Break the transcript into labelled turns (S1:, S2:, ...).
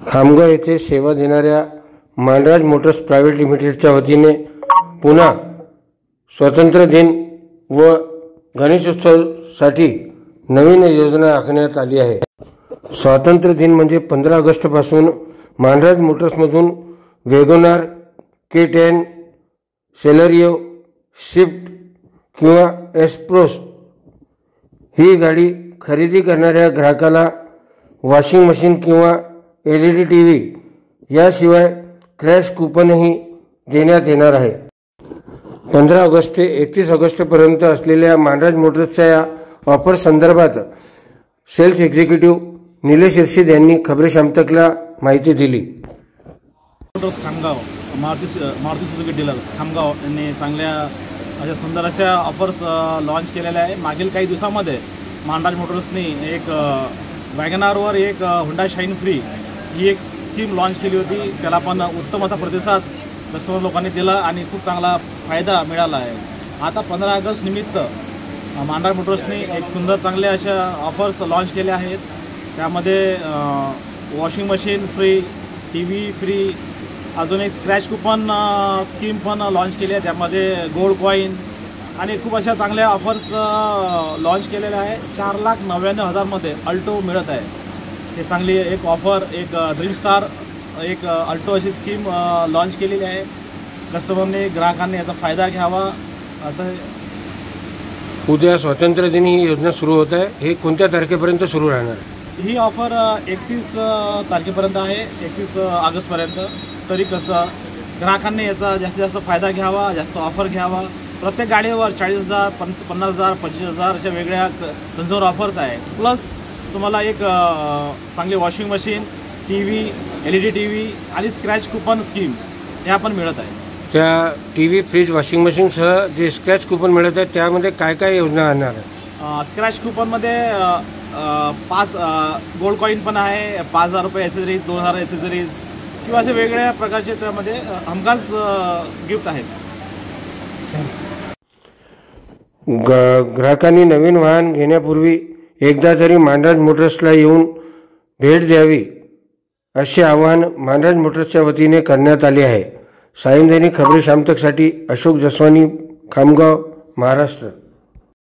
S1: खामगाव येथे सेवा देणाऱ्या मानराज मोटर्स प्रायव्हेट लिमिटेडच्या वतीने पुन्हा स्वातंत्र्य दिन व गणेशोत्सवासाठी नवीन योजना आखण्यात आली आहे। स्वातंत्र्य दिन म्हणजे 15 ऑगस्टपासून मानराज मोटर्समधून वेगोनार, K10, सेलेरियो, स्विफ्ट किंवा एस्प्रोस ही गाडी खरेदी करणाऱ्या ग्राहकाला वॉशिंग मशीन किंवा LED TV याशिवाय क्रॅश कूपनही देण्यात येणार आहे। 15 ऑगस्ट ते 31 ऑगस्टपर्यंत असलेल्या मानराज मोटर्सच्या या ऑफर संदर्भात सेल्स एक्झिक्युटिव्ह निलेश इर्शिद यांनी खबरे शामतकला माहिती दिली।
S2: Motors Khamgaon Maruti Suzuki dealers Khamgaon यांनी चांगल्या अशा सुंदर अशा ऑफर्स लॉन्च केलेल्या आहे। मागील काही दिवसांमध्ये मानराज मोटर्सनी एक वॅगनारवर एक हुंडा शाईन फ्री ही एक स्कीम लॉन्च केली होती। त्याला पण उत्तम असा प्रतिसाद कस्टमर लोकांनी दिला आणि खूप चांगला फायदा मिळाला आहे। आता 15 ऑगस्ट निमित्त मानराज मोटर्सनी एक सुंदर चांगले अशा ऑफर्स लॉन्च केले आहेत। त्यामध्ये washing machine free, TV free, अजून एक स्क्रॅच कूपन स्कीम पण लॉन्च केली आहे। त्यामध्ये गोल्ड कॉईन आणि खूप अशा चांगल्या ऑफर्स लॉन्च केलेल्या आहे। 4,99,000 मध्ये अल्टो मिळत आहे। हे चांगली एक ऑफर, एक ड्रीम स्टार, एक अल्टो अशी स्कीम लॉन्च केलेली आहे। कस्टमरने ग्राहकांनी याचा फायदा घ्यावा असं।
S1: उद्या स्वातंत्र्य दिन ही योजना सुरू होत आहे, हे कोणत्या तारखेपर्यंत सुरू राहणार?
S2: ही ऑफर 31 तारखेपर्यंत आहे, 31 ऑगस्टपर्यंत। तरी कसं ग्राहकांनी याचा जास्तीत जास्त फायदा घ्यावा, जास्त ऑफर घ्यावा। प्रत्येक गाडीवर 40,000, 50,000, 25,000 अशा वेगळ्या कन्झ्युमर ऑफर्स आहे। प्लस तुम्हाला एक चांगली washing machine, TV, LED TV आणि स्क्रॅच कूपन स्कीम ह्या पण मिळत आहे।
S1: त्या TV, फ्रीज, वॉशिंग मशीनसह जे स्क्रॅच कूपन मिळत आहे त्यामध्ये काय काय योजना आणणार आहे?
S2: स्क्रॅच कूपनमध्ये 5 गोल्ड कॉईन पण आहे, 5,000 रुपये ॲसेसरीज, 2,000 ॲसेसरीज किंवा असे वेगवेगळ्या प्रकारचे त्यामध्ये हमखास गिफ्ट आहेत।
S1: ग्राहकांनी नवीन वाहन घेण्यापूर्वी एकदा तरी मानराज मोटर्सला येऊन भेट द्यावी असे आवाहन मानराज मोटर्सच्या वतीने करण्यात आले आहे। सायंदैनिक खबरे शामतकसाठी अशोक जसवानी, खामगाव, महाराष्ट्र।